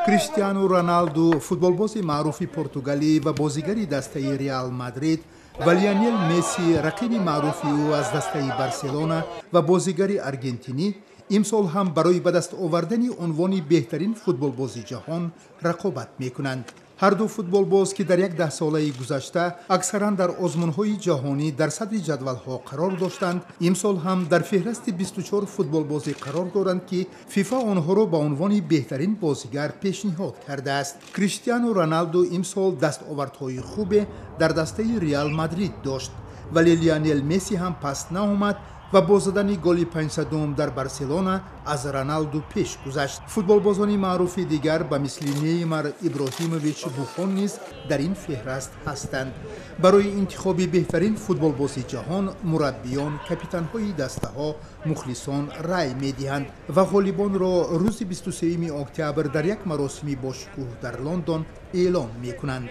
کریستیانو رونالدو فوتبالبازی معروف پرتغالی و بازیگری دسته ریال مادرید و لیونل مسی رقیب معروفی او از دسته بارسلونا و بازیگری ارژانتینی امسال هم برای به دست آوردن عنوان بهترین فوتبالباز جهان رقابت میکنند. هر دو فوتبالباز که در یک 10 ساله گذشته اکثرا در آزمون‌های جهانی در صدر جدول‌ها قرار داشتند، امسال هم در فهرست 24 فوتبالبازی قرار دارند که فیفا آنها را به عنوان بهترین بازیگر پیشنهاد کرده است. کریستیانو رونالدو امسال دستاوردهای خوب در دسته ریال مادرید داشت، ولی لیونل مسی هم پس نآمد و با زدن گل 500 در بارسلونا از رونالدو پیش گذشت. فوتبالبازان معروف دیگر به مثل نیمار، ابراهیموویچ، بوفون نیز در این فهرست هستند. برای انتخاب بهترین فوتبالباز جهان مربیان، کاپیتان‌های دسته‌ها، مخلصان رأی می‌دهند و غالبان را روز 23 اکتبر در یک مراسم با شکوه در لندن اعلام می‌کنند.